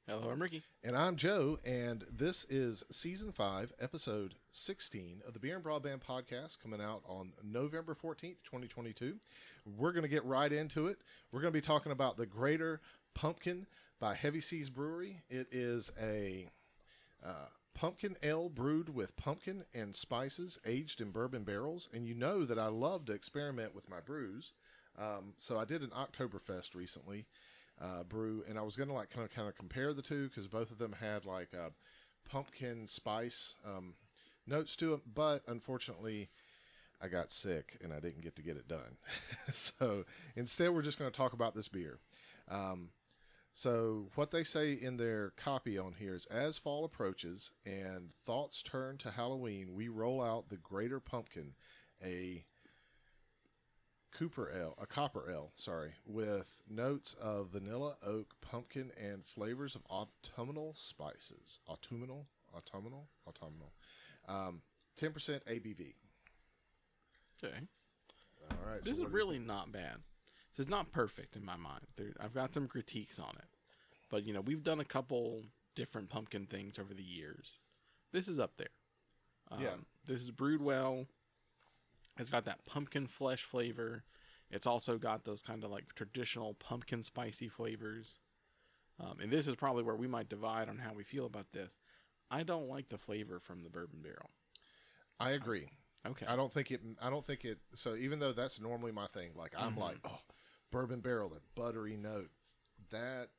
Hello, I'm Ricky. And I'm Joe, and this is Season 5, Episode 16 of the Beer and Broadband podcast, coming out on November 14th, 2022. We're going to get right into it. We're going to be talking about the Gteat'er Pumpkin by Heavy Seas Brewery. It is a pumpkin ale brewed with pumpkin and spices, aged in bourbon barrels. And you know that I love to experiment with my brews. So I did an Oktoberfest recently. Brew, and I was going to like kind of compare the two because both of them had like pumpkin spice notes to them, but unfortunately I got sick and I didn't get to get it done. So instead we're just going to talk about this beer. So what they say in their copy on here is, as fall approaches and thoughts turn to Halloween, we roll out the Gteat'er Pumpkin, a copper ale, with notes of vanilla, oak, pumpkin, and flavors of autumnal spices. Autumnal. 10% ABV. Okay. All right. This is really not bad. This is not perfect in my mind. I've got some critiques on it. But, you know, we've done a couple different pumpkin things over the years. This is up there. Yeah. This is brewed well. It's got that pumpkin flesh flavor. It's also got those kind of like traditional pumpkin spicy flavors. And this is probably where we might divide on how we feel about this. I don't like the flavor from the bourbon barrel. I agree. Okay. I don't think it. So even though that's normally my thing, like I'm like, oh, bourbon barrel, that buttery note, that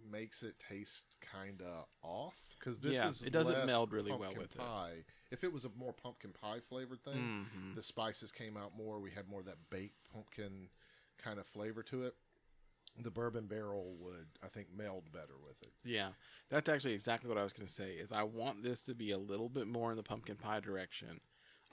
makes it taste kind of off, because it doesn't meld really well with pie. it. If it was a more pumpkin pie flavored thing, the spices came out more. We had more of that baked pumpkin kind of flavor to it. The bourbon barrel would, I think, meld better with it. Yeah, that's actually exactly what I was going to say. Is I want this to be a little bit more in the pumpkin pie direction.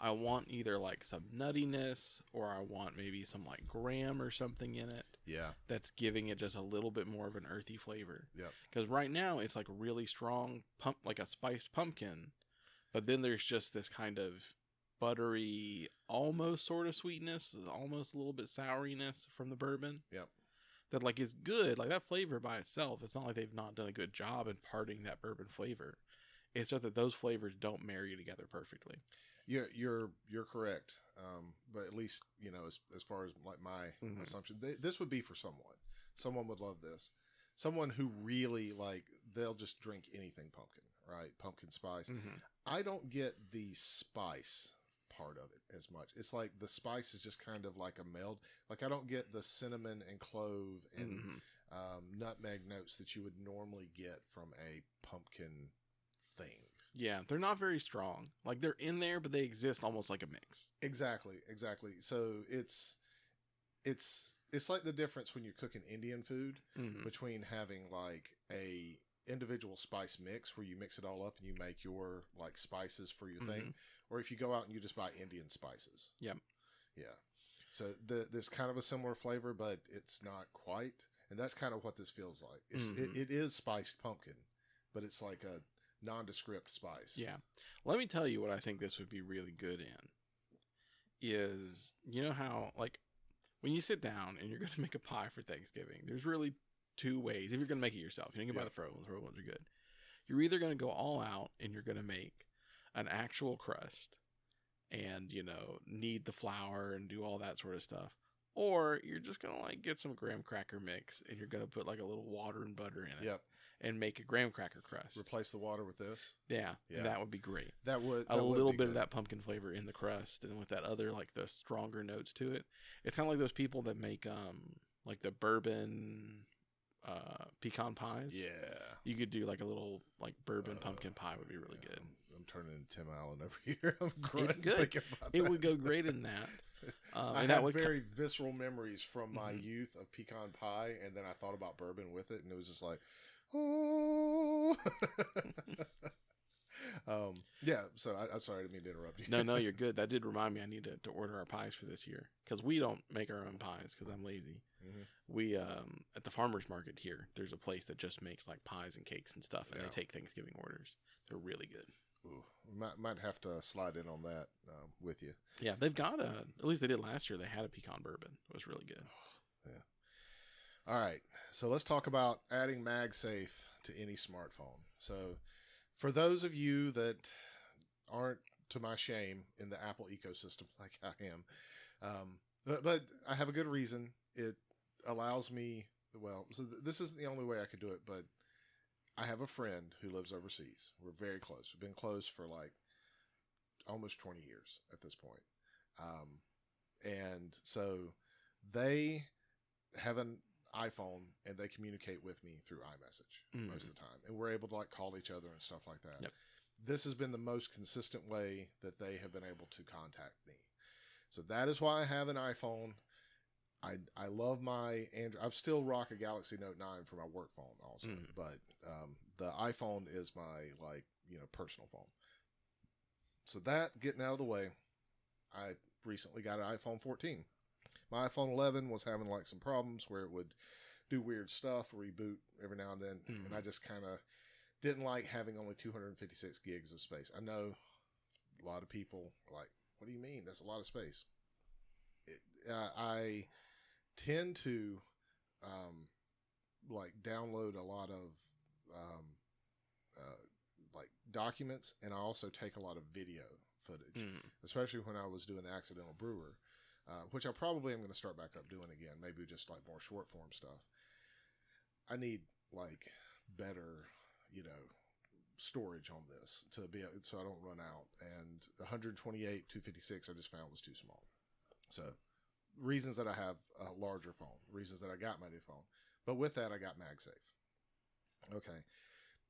I want either like some nuttiness, or I want maybe some like graham or something in it. Yeah. That's giving it just a little bit more of an earthy flavor. Yeah. Because right now it's like really strong like a spiced pumpkin, but then there's just this kind of buttery, almost sort of sweetness, almost a little bit souriness from the bourbon. Yep. That like is good. Like that flavor by itself, it's not like they've not done a good job imparting that bourbon flavor. It's just that those flavors don't marry together perfectly. You're correct. But at least, you know, as far as like my assumption, this would be for someone. Someone would love this. Someone who really like, they'll just drink anything pumpkin, right? Pumpkin spice. I don't get the spice part of it as much. It's like the spice is just kind of like a meld. Like I don't get the cinnamon and clove and nutmeg notes that you would normally get from a pumpkin thing. Yeah, they're not very strong. Like they're in there, but they exist almost like a mix. Exactly. So it's like the difference when you're cooking Indian food between having like a individual spice mix where you mix it all up and you make your like spices for your thing, or if you go out and you just buy Indian spices. Yep. Yeah. So there's kind of a similar flavor, but it's not quite, and that's kind of what this feels like. It is spiced pumpkin, but it's like a nondescript spice. Yeah. Let me tell you what I think this would be really good in. Is, you know how, like, when you sit down and you're going to make a pie for Thanksgiving, there's really two ways. If you're going to make it yourself, you can buy the frozen ones are good. You're either going to go all out and you're going to make an actual crust and, you know, knead the flour and do all that sort of stuff. Or you're just going to like get some graham cracker mix and you're going to put like a little water and butter in it. Yep. And make a graham cracker crust. Replace the water with this. Yeah. And that would be great. That would a little bit good of that pumpkin flavor in the crust, and with that other like the stronger notes to it. It's kind of like those people that make like the bourbon pecan pies. Yeah. You could do like a little like bourbon pumpkin pie would be really good. I'm turning into Tim Allen over here. It's good. It would go great in that. I and had that would very visceral memories from my youth of pecan pie, and then I thought about bourbon with it, and it was just like, oh. Yeah. So I'm sorry, I didn't mean to interrupt you. No, you're good. That did remind me I need to order our pies for this year, because we don't make our own pies because I'm lazy. We at the farmers market here, there's a place that just makes like pies and cakes and stuff, and they take Thanksgiving orders. They're really good. Ooh, might have to slide in on that with you. Yeah, they've got at least they did last year. They had a pecan bourbon. It was really good. Yeah. All right, so let's talk about adding MagSafe to any smartphone. So for those of you that aren't, to my shame, in the Apple ecosystem like I am, but I have a good reason. It allows me, well, so this isn't the only way I could do it, but I have a friend who lives overseas. We're very close. We've been close for like almost 20 years at this point. And so they have an iPhone and they communicate with me through iMessage most of the time. And we're able to like call each other and stuff like that. Yep. This has been the most consistent way that they have been able to contact me. So that is why I have an iPhone. I love my Android. I still rock a Galaxy Note 9 for my work phone also, but the iPhone is my personal phone. So that getting out of the way, I recently got an iPhone 14. My iPhone 11 was having like some problems where it would do weird stuff, reboot every now and then, and I just kind of didn't like having only 256 gigs of space. I know a lot of people are like, what do you mean? That's a lot of space. I tend to like download a lot of like documents, and I also take a lot of video footage, especially when I was doing the Accidental Brewer, which I probably am going to start back up doing again, maybe just like more short form stuff. I need like better, storage on this to be so I don't run out, and 128 256 I just found was too small. So reasons that I have a larger phone, reasons that I got my new phone, but with that I got MagSafe. Okay,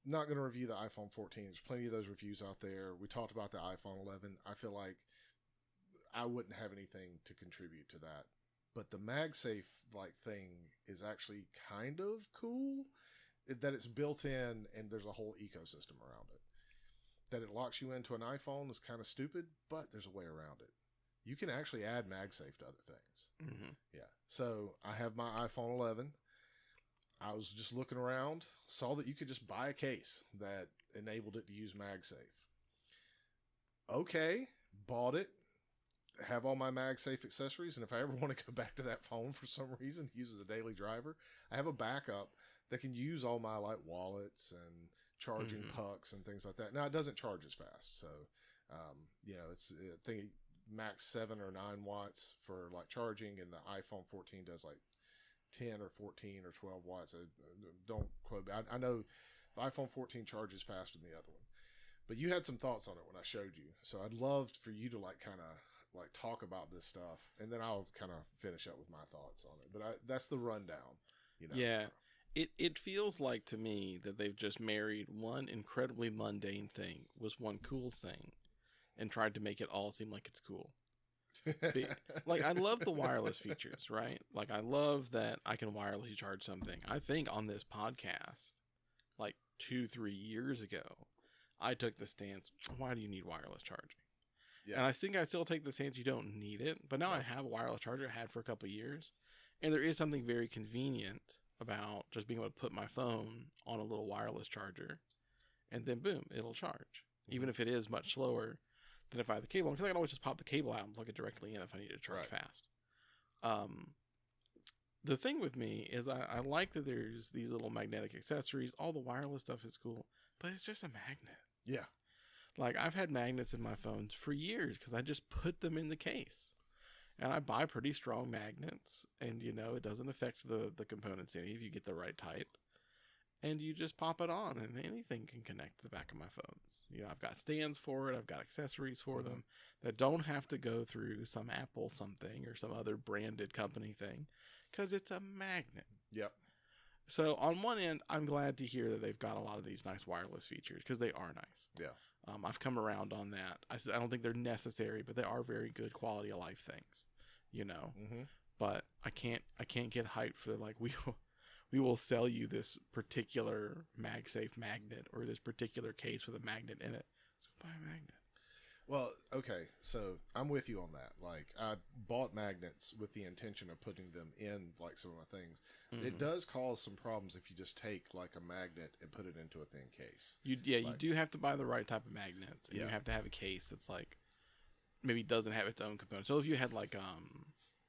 not going to review the iPhone 14. There's plenty of those reviews out there. We talked about the iPhone 11. I feel like I wouldn't have anything to contribute to that, but the MagSafe like thing is actually kind of cool. That it's built in and there's a whole ecosystem around it. That it locks you into an iPhone is kind of stupid, but there's a way around it. You can actually add MagSafe to other things. Yeah. So I have my iPhone 11. I was just looking around, saw that you could just buy a case that enabled it to use MagSafe. Okay, bought it, have all my MagSafe accessories, and if I ever want to go back to that phone for some reason, use as a daily driver, I have a backup that can use all my like wallets and charging pucks and things like that. Now it doesn't charge as fast, so it's I think max 7 or 9 watts for like charging, and the iPhone 14 does like 10 or 14 or 12 watts. Don't quote me. I know the iPhone 14 charges faster than the other one, but you had some thoughts on it when I showed you, so I'd love for you to like kind of like talk about this stuff, and then I'll kind of finish up with my thoughts on it. But that's the rundown. Yeah. It feels like to me that they've just married one incredibly mundane thing with one cool thing and tried to make it all seem like it's cool. Like, I love the wireless features, right? Like, I love that I can wirelessly charge something. I think on this podcast, like 2-3 years ago, I took the stance, why do you need wireless charging? Yeah. And I think I still take the stance you don't need it. But now I have a wireless charger, I had for a couple of years. And there is something very convenient about just being able to put my phone on a little wireless charger, and then boom, it'll charge. Even if it is much slower than if I had the cable, because I can always just pop the cable out and plug it directly in if I need to charge fast. The thing with me is I like that there's these little magnetic accessories. All the wireless stuff is cool, but it's just a magnet. Yeah. Like, I've had magnets in my phones for years because I just put them in the case. And I buy pretty strong magnets, and it doesn't affect the components any if you get the right type. And you just pop it on, and anything can connect to the back of my phones. I've got stands for it, I've got accessories for them that don't have to go through some Apple something or some other branded company thing, because it's a magnet. Yep. So on one end, I'm glad to hear that they've got a lot of these nice wireless features, because they are nice. Yeah. I've come around on that. I don't think they're necessary, but they are very good quality of life things, But I can't get hyped for like we will sell you this particular MagSafe magnet or this particular case with a magnet in it. So buy a magnet. Well, okay, so I'm with you on that. Like, I bought magnets with the intention of putting them in like some of my things. It does cause some problems if you just take like a magnet and put it into a thin case. You do have to buy the right type of magnets, and you have to have a case that's like maybe doesn't have its own components. So if you had like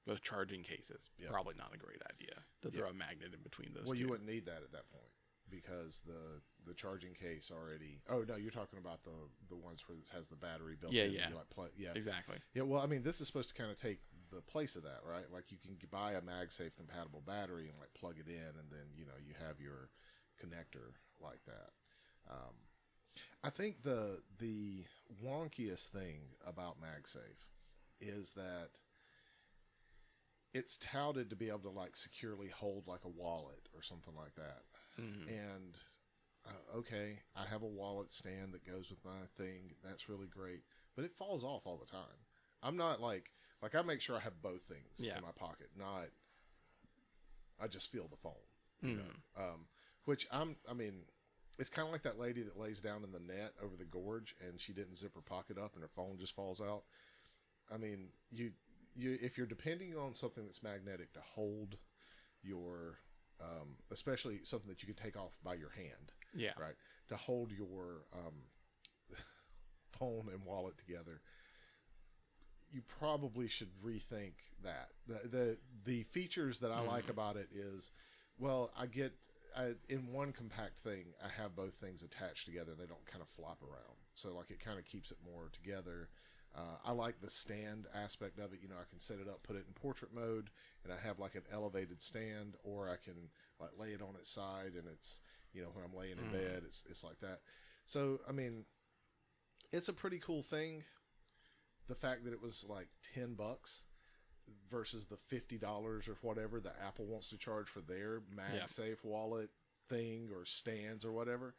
those charging cases, probably not a great idea to throw a magnet in between those. Well, you wouldn't need that at that point, because the charging case already. Oh no, you're talking about the ones where it has the battery built Yeah, in. yeah. You like plug, yeah, Exactly. yeah. Well, I mean, this is supposed to kind of take the place of that, right? Like you can buy a MagSafe compatible battery and like plug it in, and then you have your connector like that. I think the wonkiest thing about MagSafe is that it's touted to be able to like securely hold like a wallet or something like that. Mm-hmm. And okay, I have a wallet stand that goes with my thing. That's really great, but it falls off all the time. I'm not like I make sure I have both things in my pocket. Not I just feel the phone, you know. Which I mean, it's kind of like that lady that lays down in the net over the gorge and she didn't zip her pocket up and her phone just falls out. I mean, you if you're depending on something that's magnetic to hold your especially something that you can take off by your hand, right, to hold your phone and wallet together, you probably should rethink that. The features that I like about it is, well, in one compact thing, I have both things attached together. They don't kind of flop around, so like it kind of keeps it more together. I like the stand aspect of it. You know, I can set it up, put it in portrait mode, and I have like an elevated stand, or I can like lay it on its side, and it's, you know, when I'm laying in bed, it's like that. So, I mean, it's a pretty cool thing. The fact that it was like $10 versus the $50 or whatever that Apple wants to charge for their MagSafe wallet thing or stands or whatever,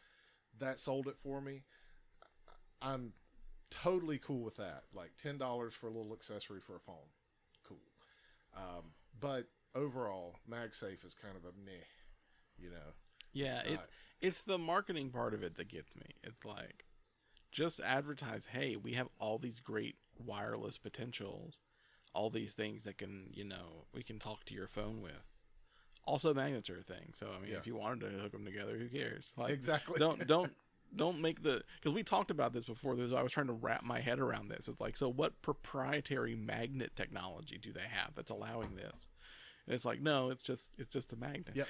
that sold it for me. I'm totally cool with that. Like $10 for a little accessory for a phone. Cool. But overall, MagSafe is kind of a meh, you know. Yeah, it's the marketing part of it that gets me. It's like, just advertise, hey, we have all these great wireless potentials, all these things that can, you know, we can talk to your phone with. Also, magnets are a thing. So, I mean, if you wanted to hook them together, who cares? Like, exactly. Don't make because we talked about this before. I was trying to wrap my head around this. It's like, so what proprietary magnet technology do they have that's allowing this? And it's like, no, it's just a magnet. Yep.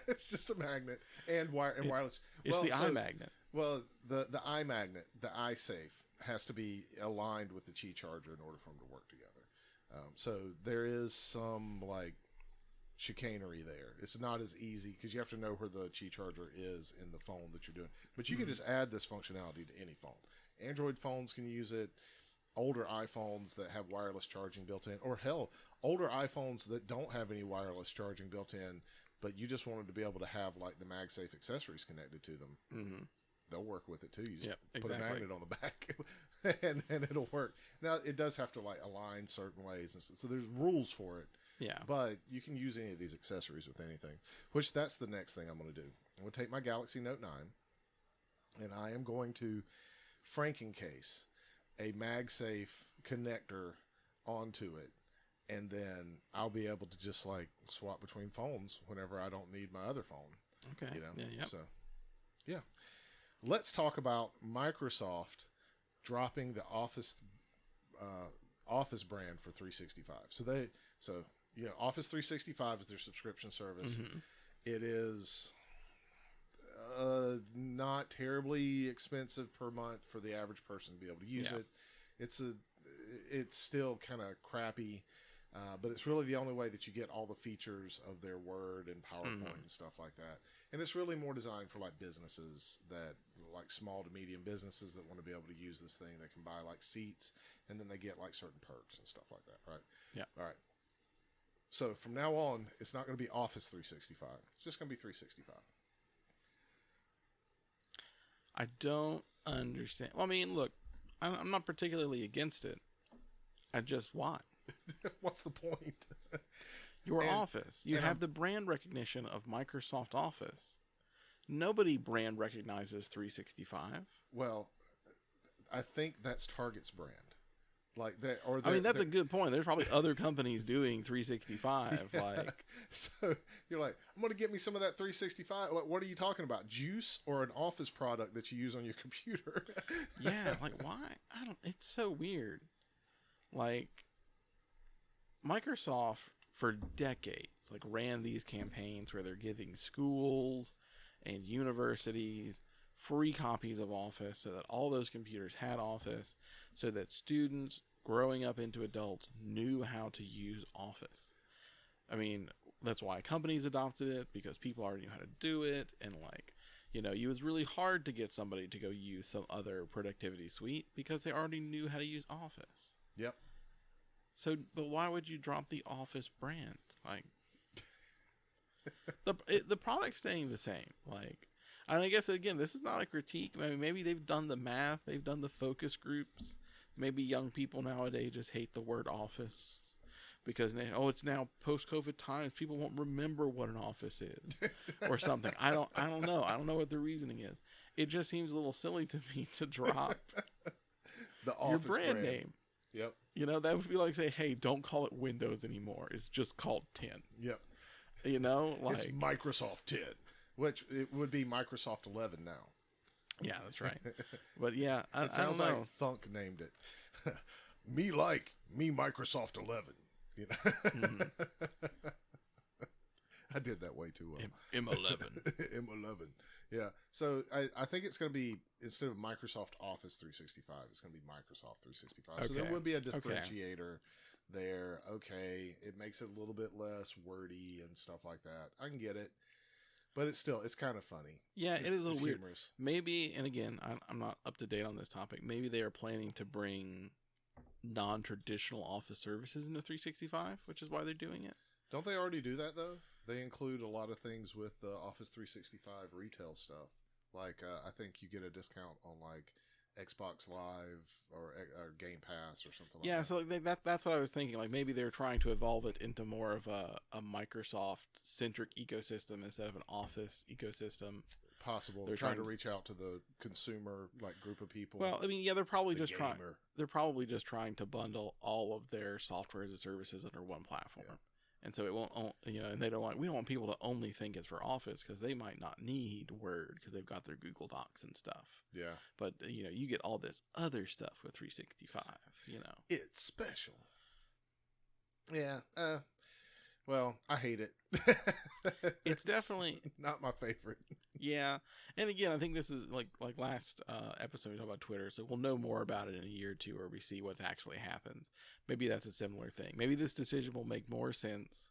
It's just a magnet and wireless. It's the iMagnet. Well, the iMagnet, the iSafe, has to be aligned with the Qi charger in order for them to work together. So there is some like chicanery there. It's not as easy because you have to know where the Qi charger is in the phone that you're doing. But you can just add this functionality to any phone. Android phones can use it. Older iPhones that have wireless charging built in, or hell, older iPhones that don't have any wireless charging built in, but you just wanted to be able to have like the MagSafe accessories connected to them. They'll work with it too. You just put a magnet on the back and it'll work. Now it does have to like align certain ways, and so there's rules for it. Yeah. But you can use any of these accessories with anything, which that's the next thing I'm going to do. I'm going to take my Galaxy Note 9 and I am going to Frankencase a MagSafe connector onto it, and then I'll be able to just like swap between phones whenever I don't need my other phone. Okay. You know? Yeah. So, yeah. Let's talk about Microsoft dropping the Office brand for 365. So Office 365 is their subscription service. It is not terribly expensive per month for the average person to be able to use it. It's still kind of crappy, but it's really the only way that you get all the features of their Word and PowerPoint and stuff like that. And it's really more designed for like businesses like small to medium businesses that want to be able to use this thing. They can buy like seats, and then they get like certain perks and stuff like that, right? Yeah. All right. So from now on, it's not going to be Office 365. It's just going to be 365. I don't understand. Well, I mean, look, I'm not particularly against it. Why? What's the point? Your Office. You have the brand recognition of Microsoft Office. Nobody brand recognizes 365. Well, I think that's Target's brand. Like that, that's a good point. There's probably other companies doing 365. Yeah. Like, so you're like, I'm going to get me some of that 365. Like, what are you talking about? Juice or an Office product that you use on your computer? Yeah, like why? It's so weird. Like, Microsoft for decades like ran these campaigns where they're giving schools and universities free copies of Office so that all those computers had Office so that students growing up into adults knew how to use Office. I mean, that's why companies adopted it, because people already knew how to do it. And like, it was really hard to get somebody to go use some other productivity suite because they already knew how to use Office. Yep. So, but why would you drop the Office brand? Like, the product's staying the same. Like, and I guess, again, this is not a critique. I mean, maybe they've done the math. They've done the focus groups. Maybe young people nowadays just hate the word Office because, it's now post-COVID times. People won't remember what an office is or something. I don't know. I don't know what the reasoning is. It just seems a little silly to me to drop the Office your brand name. Yep. That would be like say, hey, don't call it Windows anymore. It's just called 10. Yep. Like it's Microsoft 10, which it would be Microsoft 11 now. Yeah, that's right. But yeah, it sounds like Thunk named it. me Microsoft 11. Mm-hmm. I did that way too well. M11. M11. Yeah. So I think it's going to be, instead of Microsoft Office 365, it's going to be Microsoft 365. Okay. So there would be a differentiator there. Okay. It makes it a little bit less wordy and stuff like that. I can get it. But it's kind of funny. Yeah, it is a little weird. Humorous. Maybe, and again, I'm not up to date on this topic. Maybe they are planning to bring non-traditional Office services into 365, which is why they're doing it. Don't they already do that, though? They include a lot of things with the Office 365 retail stuff. Like, I think you get a discount on, like, Xbox Live or Game Pass or something like that. Yeah, so that's what I was thinking. Like, maybe they're trying to evolve it into more of a Microsoft-centric ecosystem instead of an Office ecosystem. Possible. They're trying to reach out to the consumer, like, group of people. Well, I mean, yeah, they're probably just trying to bundle all of their software as a services under one platform. Yeah. And so it won't, and we don't want people to only think it's for Office because they might not need Word because they've got their Google Docs and stuff. Yeah. But, you get all this other stuff with 365, It's special. Yeah. Well, I hate it. It's definitely not my favorite. Yeah. And again, I think this is like last episode we talked about Twitter, so we'll know more about it in a year or two where we see what actually happens. Maybe that's a similar thing. Maybe this decision will make more sense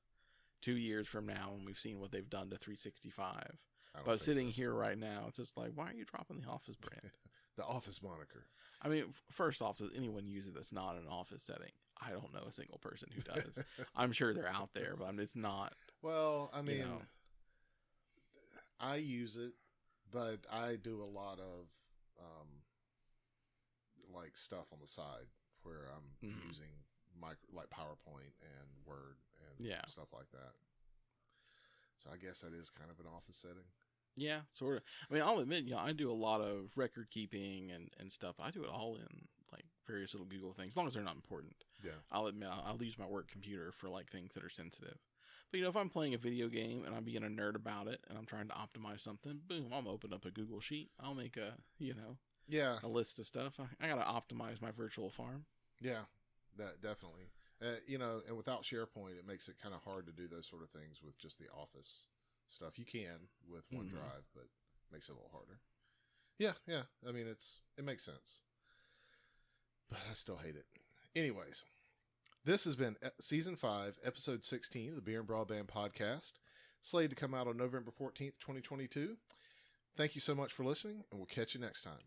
2 years from now when we've seen what they've done to 365. But sitting here right now, it's just like, why are you dropping the Office brand? The Office moniker. I mean, first off, does anyone use it that's not in an office setting? I don't know a single person who does. I'm sure they're out there, but it's not. Well, I mean, I use it, but I do a lot of like stuff on the side where I'm using like PowerPoint and Word and stuff like that. So I guess that is kind of an office setting. Yeah, sort of. I mean, I'll admit, I do a lot of record keeping and stuff. I do it all in like various little Google things, as long as they're not important. Yeah. I'll admit, I'll use my work computer for like things that are sensitive. But if I'm playing a video game and I'm being a nerd about it and I'm trying to optimize something, boom, I'll open up a Google sheet. I'll make a a list of stuff. I got to optimize my virtual farm. Yeah, that definitely. And without SharePoint, it makes it kind of hard to do those sort of things with just the Office stuff. You can with OneDrive, but it makes it a little harder. Yeah. I mean, it makes sense. But I still hate it. Anyways, this has been Season 5, Episode 16 of the Beer and Broadband Podcast, slated to come out on November 14th, 2022. Thank you so much for listening, and we'll catch you next time.